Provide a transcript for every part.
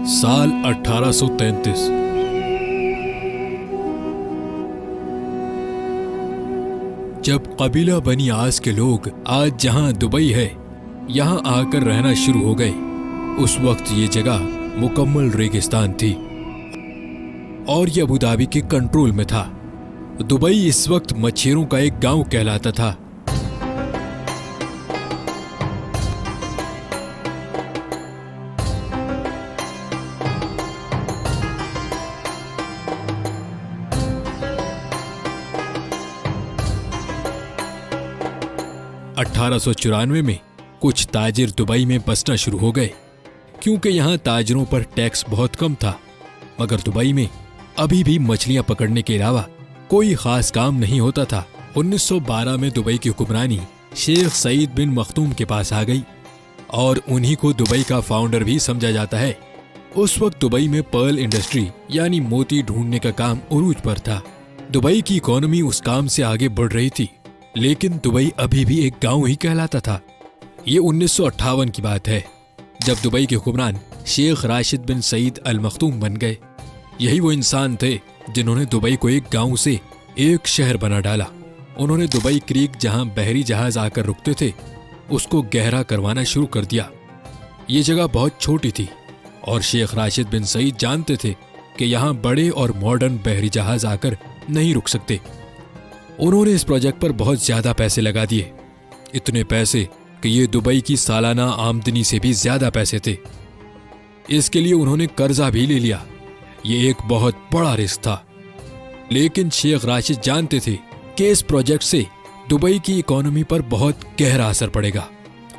साल 1833। जब कबीला बनी आस के लोग आज जहां दुबई है यहां आकर रहना शुरू हो गए, उस वक्त ये जगह मुकम्मल रेगिस्तान थी और ये अबू धाबी के कंट्रोल में था। दुबई इस वक्त मच्छरों का एक गांव कहलाता था। अठारह में कुछ ताजिर दुबई में बसना शुरू हो गए, क्योंकि यहां ताजिरों पर टैक्स बहुत कम था। मगर दुबई में अभी भी मछलियां पकड़ने के अलावा कोई खास काम नहीं होता था। 1912 में दुबई की हुक्मरानी शेख सईद बिन मखदूम के पास आ गई और उन्हीं को दुबई का फाउंडर भी समझा जाता है। उस वक्त दुबई में पर्ल इंडस्ट्री यानी मोती ढूंढने का काम उरूज पर था। दुबई की इकोनॉमी उस काम से आगे बढ़ रही थी, लेकिन दुबई अभी भी एक गांव ही कहलाता था। ये 1958 की बात है, जब दुबई के हुक्मरान शेख राशिद बिन सईद अल मखदूम बन गए। यही वो इंसान थे जिन्होंने दुबई को एक गांव से एक शहर बना डाला। उन्होंने दुबई क्रीक, जहां बहरी जहाज आकर रुकते थे, उसको गहरा करवाना शुरू कर दिया। ये जगह बहुत छोटी थी और शेख राशिद बिन सईद जानते थे कि यहाँ बड़े और मॉडर्न बहरी जहाज आकर नहीं रुक सकते। उन्होंने इस प्रोजेक्ट पर बहुत ज्यादा पैसे लगा दिए, इतने पैसे कि ये दुबई की सालाना आमदनी से भी ज्यादा पैसे थे। इसके लिए उन्होंने कर्जा भी ले लिया। ये एक बहुत बड़ा रिस्क था, लेकिन शेख राशिद जानते थे कि इस प्रोजेक्ट से दुबई की इकोनॉमी पर बहुत गहरा असर पड़ेगा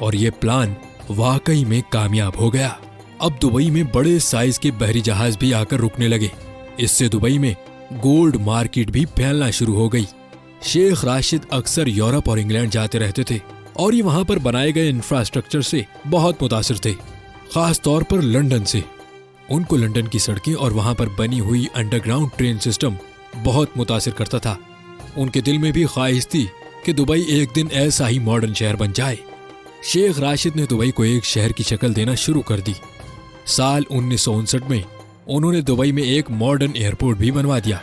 और ये प्लान वाकई में कामयाब हो गया। अब दुबई में बड़े साइज के बहरी जहाज भी आकर रुकने लगे। इससे दुबई में गोल्ड मार्केट भी फैलना शुरू हो गई। शेख राशिद अक्सर यूरोप और इंग्लैंड जाते रहते थे और ये वहां पर बनाए गए इंफ्रास्ट्रक्चर से बहुत मुतासिर थे, खास तौर पर लंदन से। उनको लंदन की सड़कें और वहां पर बनी हुई अंडरग्राउंड ट्रेन सिस्टम बहुत मुतासिर करता था। उनके दिल में भी ख्वाहिश थी कि दुबई एक दिन ऐसा ही मॉडर्न शहर बन जाए। शेख राशिद ने दुबई को एक शहर की शक्ल देना शुरू कर दी। साल 1959 में उन्होंने दुबई में एक मॉडर्न एयरपोर्ट भी बनवा दिया।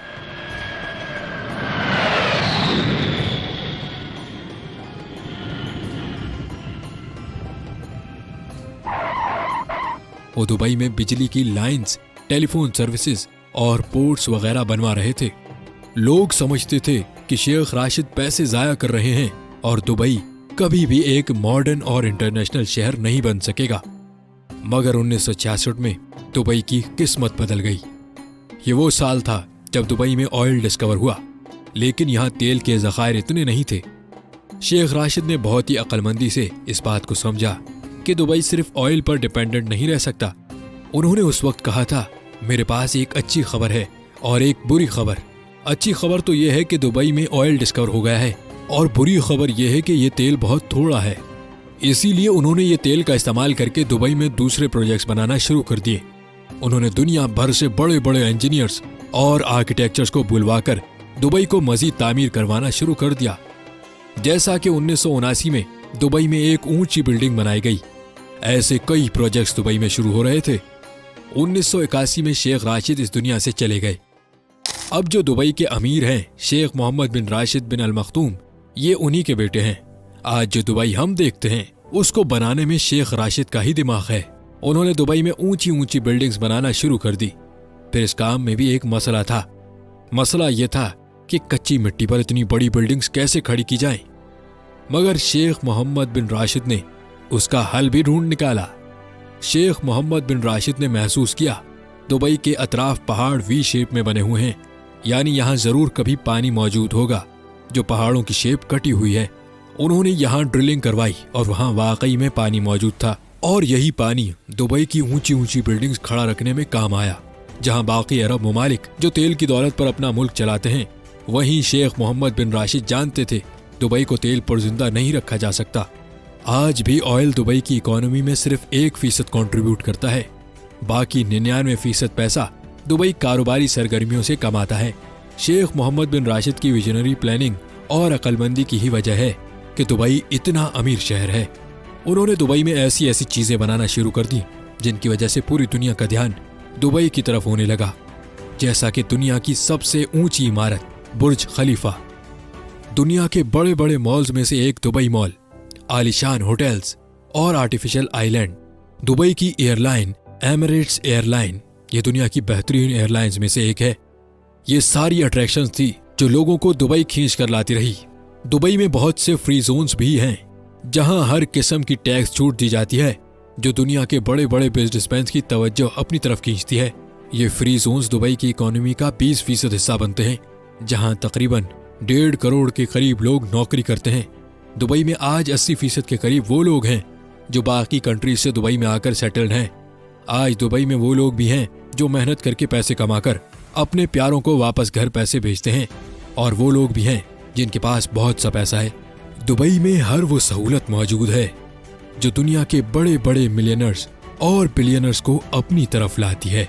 वो दुबई में बिजली की लाइंस, टेलीफोन सर्विसेज और पोर्ट्स वगैरह बनवा रहे थे। लोग समझते थे कि शेख राशिद पैसे जाया कर रहे हैं और दुबई कभी भी एक मॉडर्न और इंटरनेशनल शहर नहीं बन सकेगा। मगर 1966 में दुबई की किस्मत बदल गई। ये वो साल था जब दुबई में ऑयल डिस्कवर हुआ, लेकिन यहाँ तेल के ज़खायर इतने नहीं थे। शेख राशिद ने बहुत ही अक्लमंदी से इस बात को समझा कि दुबई सिर्फ ऑयल पर डिपेंडेंट नहीं रह सकता। उन्होंने उस वक्त कहा था, मेरे पास एक अच्छी खबर है और एक बुरी खबर। अच्छी खबर तो यह है कि दुबई में ऑयल डिस्कवर हो गया है और बुरी खबर यह है कि ये तेल बहुत थोड़ा है। इसीलिए उन्होंने ये तेल का इस्तेमाल करके दुबई में दूसरे प्रोजेक्ट्स बनाना शुरू कर दिए। उन्होंने दुनिया भर से बड़े बड़े इंजीनियर्स और आर्किटेक्चर्स को बुलवाकर दुबई को मजीद तामीर करवाना शुरू कर दिया। जैसा कि 1979 में दुबई में एक ऊंची बिल्डिंग बनाई गई, ऐसे कई प्रोजेक्ट्स दुबई में शुरू हो रहे थे। 1981 में शेख राशिद इस दुनिया से चले गए। अब जो दुबई के अमीर हैं, शेख मोहम्मद बिन राशिद बिन अल मखदूम, ये उन्हीं के बेटे हैं। आज जो दुबई हम देखते हैं, उसको बनाने में शेख राशिद का ही दिमाग है। उन्होंने दुबई में ऊंची ऊंची बिल्डिंग्स बनाना शुरू कर दी। फिर इस काम में भी एक मसला था। मसला यह था कि कच्ची मिट्टी पर इतनी बड़ी बिल्डिंग्स कैसे खड़ी की जाएं। मगर शेख मोहम्मद बिन राशिद ने उसका हल भी ढूंढ निकाला। शेख मोहम्मद बिन राशिद ने महसूस किया, दुबई के अतराफ पहाड़ वी शेप में बने हुए हैं, यानी यहाँ जरूर कभी पानी मौजूद होगा जो पहाड़ों की शेप कटी हुई है। उन्होंने यहाँ ड्रिलिंग करवाई और वहाँ वाकई में पानी मौजूद था और यही पानी दुबई की ऊंची ऊंची बिल्डिंग्स खड़ा रखने में काम आया। जहाँ बाकी अरब ममालिक जो तेल की दौलत पर अपना मुल्क चलाते हैं, वहीं शेख मोहम्मद बिन राशिद जानते थे दुबई को तेल पर जिंदा नहीं रखा जा सकता। आज भी ऑयल दुबई की इकोनॉमी में सिर्फ 1% कंट्रीब्यूट करता है, बाकी 99% पैसा दुबई कारोबारी सरगर्मियों से कमाता है। शेख मोहम्मद बिन राशिद की विजनरी प्लानिंग और अक्लमंदी की ही वजह है कि दुबई इतना अमीर शहर है। उन्होंने दुबई में ऐसी ऐसी चीजें बनाना शुरू कर दी जिनकी वजह से पूरी दुनिया का ध्यान दुबई की तरफ होने लगा, जैसा कि दुनिया की सबसे ऊंची इमारत बुर्ज खलीफा, दुनिया के बड़े बड़े मॉल्स में से एक दुबई मॉल, आलीशान होटल्स और आर्टिफिशियल आइलैंड। दुबई की एयरलाइन एमिरेट्स एयरलाइन, ये दुनिया की बेहतरीन एयरलाइंस में से एक है। ये सारी अट्रैक्शंस थी जो लोगों को दुबई खींच कर लाती रही। दुबई में बहुत से फ्री जोन्स भी हैं, जहां हर किस्म की टैक्स छूट दी जाती है, जो दुनिया के बड़े बड़े बिजनेसमैन की तवज्जो अपनी तरफ खींचती है। ये फ्री जोन्स दुबई की इकोनॉमी का 20% हिस्सा बनते हैं, जहां तकरीबन 1.5 करोड़ के करीब लोग नौकरी करते हैं। दुबई में आज 80% के करीब वो लोग हैं जो बाकी कंट्रीज से दुबई में आकर सेटल्ड हैं। आज दुबई में वो लोग भी हैं जो मेहनत करके पैसे कमाकर अपने प्यारों को वापस घर पैसे भेजते हैं, और वो लोग भी हैं जिनके पास बहुत सा पैसा है। दुबई में हर वो सहूलत मौजूद है जो दुनिया के बड़े बड़े मिलियनर्स और बिलियनर्स को अपनी तरफ लाती है।